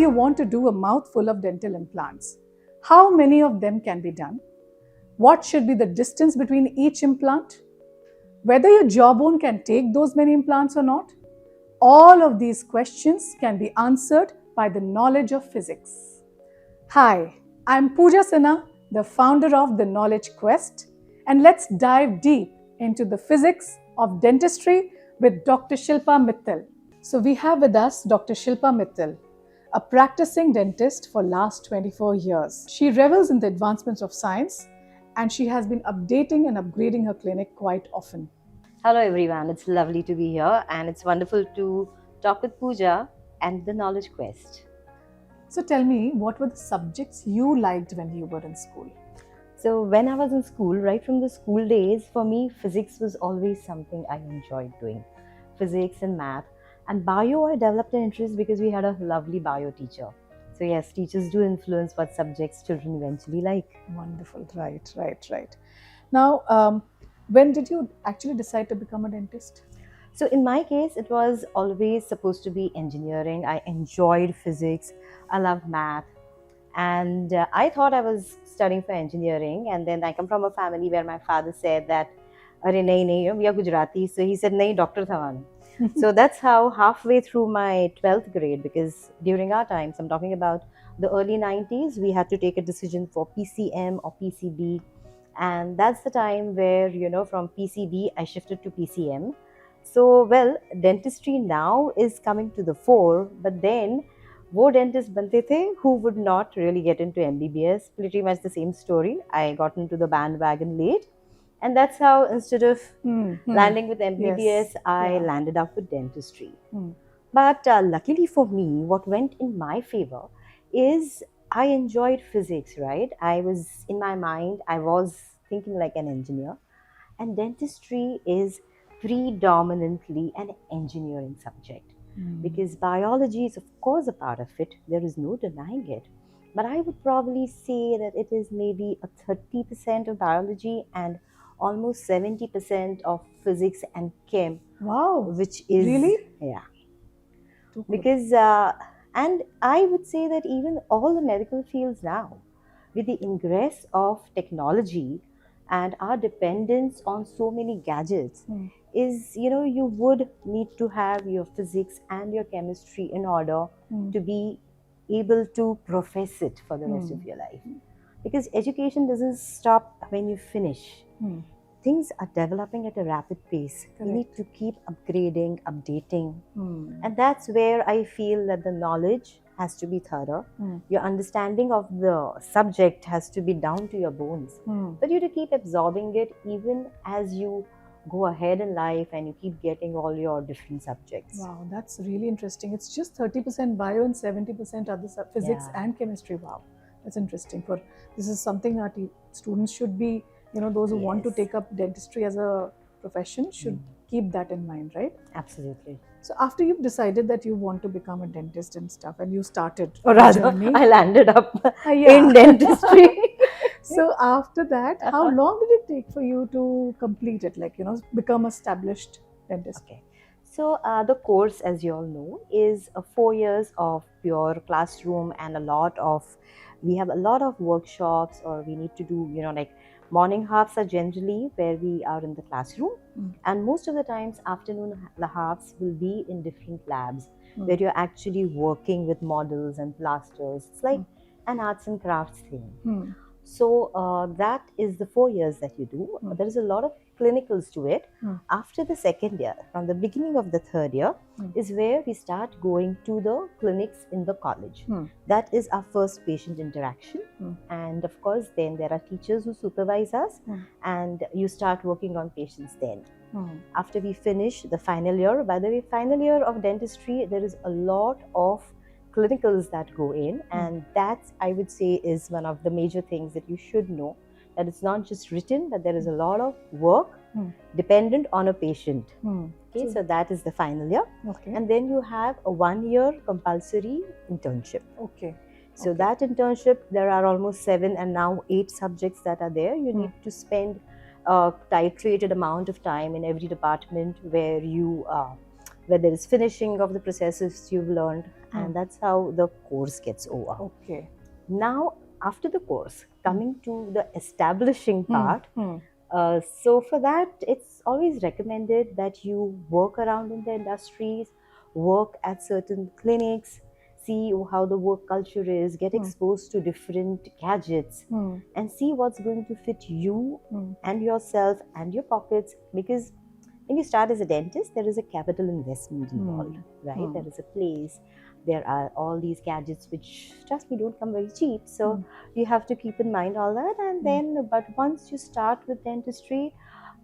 you want to do a mouthful of dental implants. How many of them can be done? What should be the distance between each implant? Whether your jawbone can take those many implants or not? All of these questions can be answered by the knowledge of physics. Hi, I'm Pooja Sinha, the founder of The Knowledge Quest, and let's dive deep into the physics of dentistry with Dr. Shilpa Mittal. So we have with us Dr. Shilpa Mittal, a practicing dentist for last 24 years. She revels in the advancements of science and she has been updating and upgrading her clinic quite often. Hello everyone, it's lovely to be here and it's wonderful to talk with Pooja and the Knowledge Quest. So tell me, what were the subjects you liked when you were in school? So when I was in school, right from the school days, for me physics was always something I enjoyed doing. Physics and math. And bio, I developed an interest because we had a lovely bio teacher. So yes, teachers do influence what subjects children eventually like. Wonderful, right. Now, when did you actually decide to become a dentist? So in my case, it was always supposed to be engineering. I enjoyed physics. I loved math. And I thought I was studying for engineering. And then I come from a family where my father said that, "Arey nahi, we are Gujarati." So he said, "Nahi, doctor thavan." So that's how halfway through my 12th grade, because during our times, I'm talking about the early 90s, we had to take a decision for PCM or PCB. And that's the time where, from PCB, I shifted to PCM. So, well, dentistry now is coming to the fore, but then wo dentists bante the who would not really get into MBBS. Pretty much the same story. I got into the bandwagon late. And that's how, instead of landing with MBBS, I landed up with dentistry. But luckily for me, what went in my favor is I enjoyed physics, right? In my mind, I was thinking like an engineer. And dentistry is predominantly an engineering subject. Because biology is, of course, a part of it. There is no denying it. But I would probably say that it is maybe a 30% of biology and almost 70% of physics and chem. Wow. Which is... Really? Yeah. Because, and I would say that even all the medical fields now, with the ingress of technology and our dependence on so many gadgets, is, you would need to have your physics and your chemistry in order to be able to profess it for the rest of your life. Because education doesn't stop when you finish. Things are developing at a rapid pace. Correct. You need to keep upgrading, updating. And that's where I feel that the knowledge has to be thorough. Your understanding of the subject has to be down to your bones. But you to keep absorbing it even as you go ahead in life and you keep getting all your different subjects. Wow, that's really interesting. It's just 30% bio and 70% other physics and chemistry. Wow, that's interesting. This is something that students should be, those who want to take up dentistry as a profession should keep that in mind, right? Absolutely. So after you've decided that you want to become a dentist and stuff, and you started, or rather, journey, I landed up in dentistry. So after that, how long did it take for you to complete it? Like, become established dentist? Okay. So the course, as you all know, is 4 years of pure classroom and we have a lot of workshops, or we need to do, like morning halves are generally where we are in the classroom. And most of the times afternoon halves will be in different labs where you're actually working with models and plasters. It's like an arts and crafts thing. So that is the 4 years that you do. There is a lot of clinicals to it. After the second year, from the beginning of the third year, is where we start going to the clinics in the college. That is our first patient interaction. And of course, then there are teachers who supervise us, and you start working on patients then. After we finish the final year, by the way, final year of dentistry, there is a lot of clinicals that go in, and that, I would say, is one of the major things that you should know, that it's not just written, but there is a lot of work dependent on a patient. Okay, so that is the final year. Okay. And then you have a 1-year compulsory internship. Okay. So that internship, there are almost 7 and now 8 subjects that are there. You need to spend a titrated amount of time in every department where you where there is finishing of the processes you've learned, and that's how the course gets over. Okay. Now, after the course, coming to the establishing part, so for that, it's always recommended that you work around in the industries, work at certain clinics, see how the work culture is, get exposed to different gadgets, and see what's going to fit you and yourself and your pockets. Because when you start as a dentist, there is a capital investment involved, right? There is a place. There are all these gadgets which, trust me, don't come very cheap. So you have to keep in mind all that. And then, but once you start with dentistry,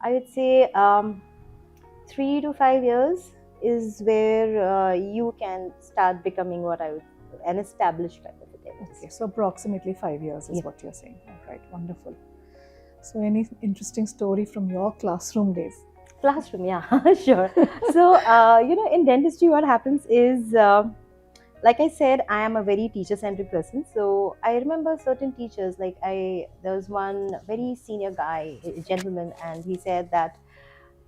I would say 3 to 5 years is where you can start becoming what I would an established type of a dentist. Okay, so approximately 5 years is what you're saying. All right, wonderful. So, any interesting story from your classroom days? Classroom, yeah, sure. So, in dentistry, what happens is, like I said, I am a very teacher-centric person. So I remember certain teachers, there was one very senior guy, a gentleman, and he said that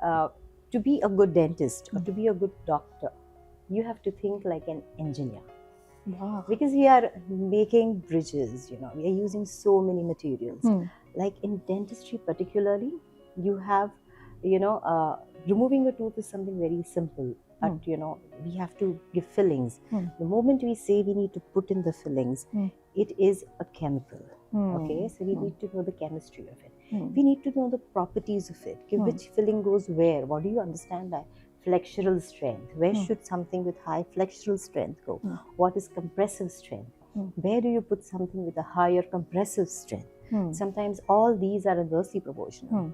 to be a good dentist or to be a good doctor, you have to think like an engineer. Wow. Because we are making bridges, we are using so many materials. Like in dentistry particularly, you have, removing a tooth is something very simple. But we have to give fillings. The moment we say we need to put in the fillings, it is a chemical. Okay, so we need to know the chemistry of it. We need to know the properties of it. Which filling goes where? What do you understand by flexural strength? Where should something with high flexural strength go? What is compressive strength? Where do you put something with a higher compressive strength? Sometimes all these are inversely proportional.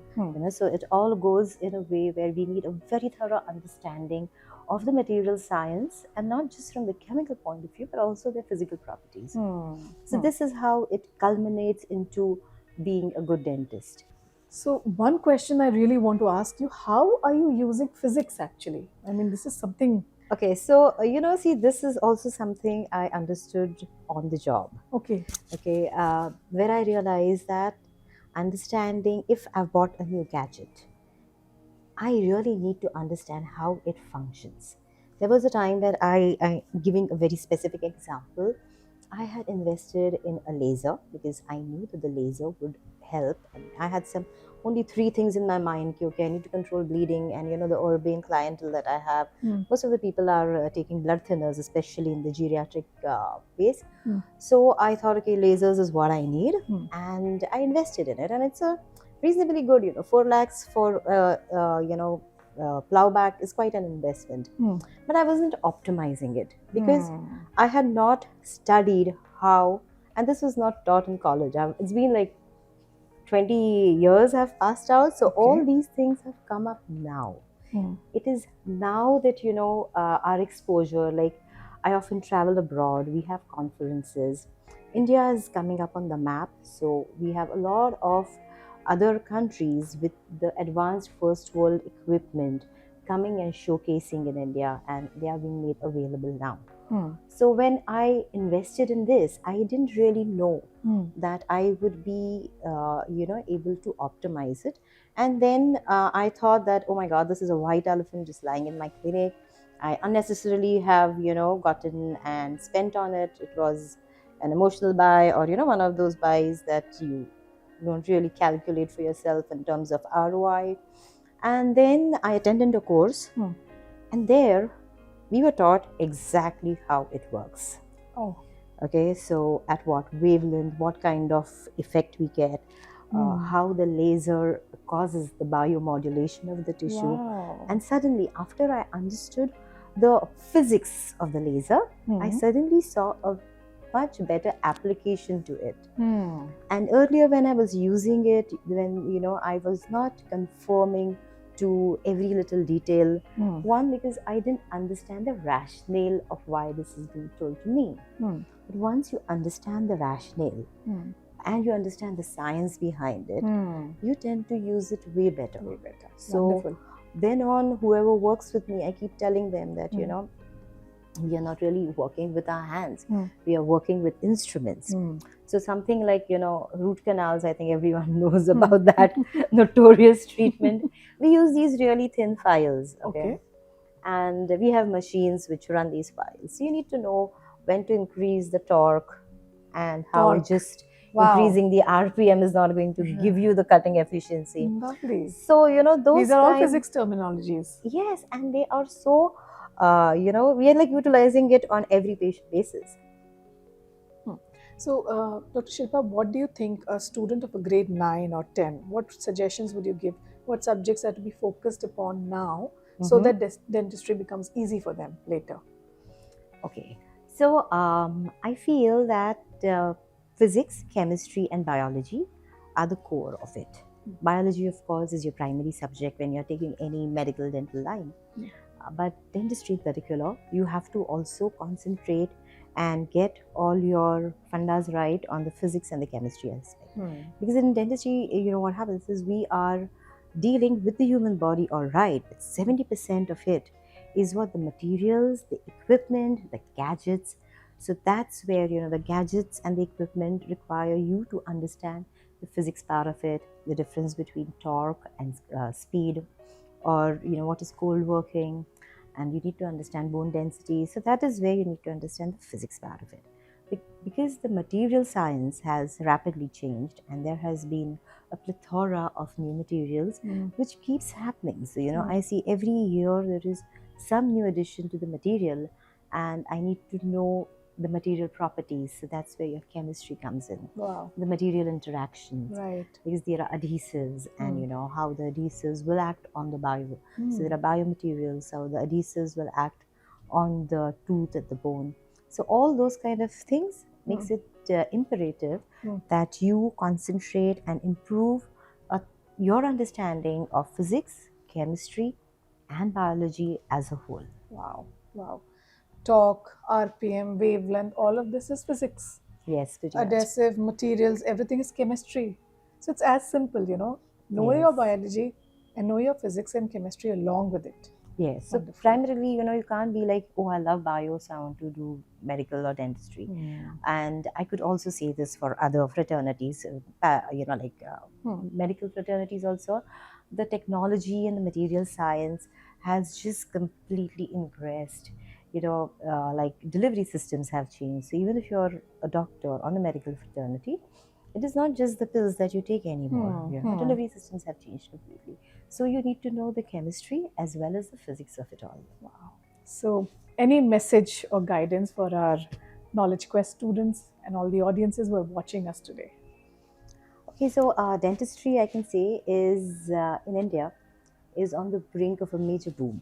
So it all goes in a way where we need a very thorough understanding of the material science, and not just from the chemical point of view, but also their physical properties. So this is how it culminates into being a good dentist. So one question I really want to ask you, how are you using physics actually? I mean, this is something... Okay, so, see, this is also something I understood on the job. Okay. Okay, where I realized that understanding, if I've bought a new gadget, I really need to understand how it functions. There was a time where I giving a very specific example, I had invested in a laser because I knew that the laser would help. I had only 3 things in my mind. Okay, I need to control bleeding, and the urbane clientele that I have, most of the people are taking blood thinners, especially in the geriatric base. So I thought, okay, lasers is what I need, and I invested in it, and it's a reasonably good, 4 lakhs for plowback is quite an investment. But I wasn't optimizing it because I had not studied how, and this was not taught in college. It's been like 20 years have passed out, so all these things have come up now. It is now that our exposure, like I often travel abroad, we have conferences, India is coming up on the map, so we have a lot of other countries with the advanced first world equipment coming and showcasing in India, and they are being made available now. So when I invested in this, I didn't really know that I would be, able to optimize it. And then I thought that, oh my God, this is a white elephant just lying in my clinic. I unnecessarily have, gotten and spent on it. It was an emotional buy, or, one of those buys that you don't really calculate for yourself in terms of ROI. And then I attended a course, and there we were taught exactly how it works. Okay, so at what wavelength, what kind of effect we get, how the laser causes the biomodulation of the tissue. And suddenly, after I understood the physics of the laser, I suddenly saw a much better application to it. And earlier when I was using it, when I was not conforming to every little detail. One, because I didn't understand the rationale of why this is being told to me. But once you understand the rationale and you understand the science behind it, you tend to use it way better. So wonderful. Then on, whoever works with me, I keep telling them that we are not really working with our hands. We are working with instruments. So something like, root canals, I think everyone knows about that notorious treatment. We use these really thin files. Okay. and we have machines which run these files. So you need to know when to increase the torque and how Torque. just Wow. increasing the RPM is not going to give you the cutting efficiency. Lovely. So, those These are all physics terminologies. Yes, and they are so, we are like utilizing it on every patient basis. So, Dr. Shilpa, what do you think a student of a grade 9 or 10, what suggestions would you give? What subjects are to be focused upon now so that dentistry becomes easy for them later? Okay, so I feel that physics, chemistry, and biology are the core of it. Biology, of course, is your primary subject when you're taking any medical dental line. But dentistry in particular, you have to also concentrate and get all your fundas right on the physics and the chemistry aspect. Because in dentistry, what happens is we are dealing with the human body, all right, but 70% of it is what the materials, the equipment, the gadgets. So that's where, the gadgets and the equipment require you to understand the physics part of it, the difference between torque and speed, or what is cold working, and you need to understand bone density. So that is where you need to understand the physics part of it, because the material science has rapidly changed and there has been a plethora of new materials which keeps happening. So I see every year there is some new addition to the material, and I need to know the material properties. So that's where your chemistry comes in. Wow. The material interactions, right? Because there are adhesives, and how the adhesives will act on the bio. So there are biomaterials, so the adhesives will act on the tooth and the bone. So all those kind of things makes it imperative that you concentrate and improve your understanding of physics, chemistry, and biology as a whole. Wow, wow. Torque, RPM, wavelength, all of this is physics. Yes, pretty much. Adhesive materials, everything is chemistry. So it's as simple, know your biology and know your physics and chemistry along with it. Yes, so primarily, you can't be like, oh, I love bio, so I want to do medical or dentistry. And I could also say this for other fraternities, medical fraternities also. The technology and the material science has just completely ingressed. Like delivery systems have changed. So even if you're a doctor on a medical fraternity, it is not just the pills that you take anymore. Delivery systems have changed completely. So you need to know the chemistry as well as the physics of it all. Wow. So any message or guidance for our Knowledge Quest students and all the audiences who are watching us today? Okay, so dentistry, I can say, is in India, is on the brink of a major boom.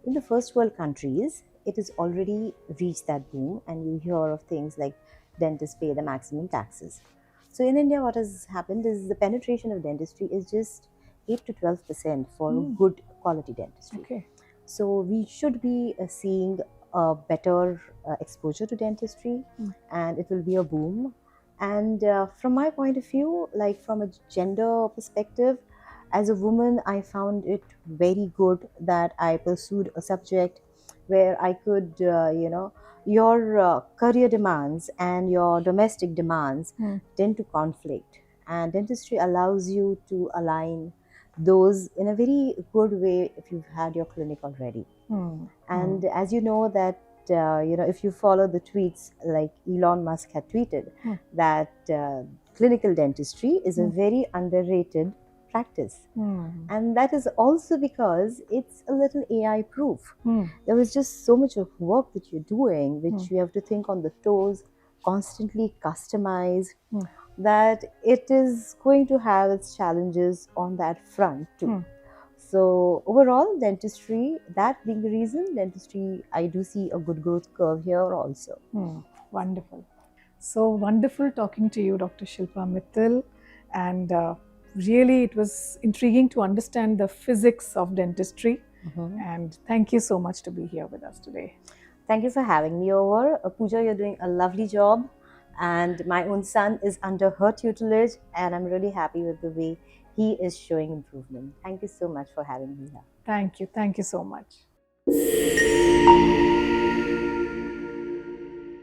In the first world countries, it has already reached that boom, and you hear of things like dentists pay the maximum taxes. So in India, what has happened is the penetration of dentistry is just 8 to 12% for good quality dentistry. Okay. So we should be seeing a better exposure to dentistry, and it will be a boom. And from my point of view, like from a gender perspective, as a woman, I found it very good that I pursued a subject where I could, your career demands and your domestic demands tend to conflict. And dentistry allows you to align those in a very good way if you've had your clinic already. And as you know that, if you follow the tweets, like Elon Musk had tweeted that clinical dentistry is a very underrated practice. And that is also because it's a little AI proof. There is just so much of work that you're doing, which you have to think on the toes, constantly customize, that it is going to have its challenges on that front too. So overall, dentistry, that being the reason, dentistry, I do see a good growth curve here also. Wonderful. So wonderful talking to you, Dr. Shilpa Mittal. And really, it was intriguing to understand the physics of dentistry. And thank you so much to be here with us today. Thank you for having me over. Pooja, you're doing a lovely job. And my own son is under her tutelage, and I'm really happy with the way he is showing improvement. Thank you so much for having me here. Thank you. Thank you so much.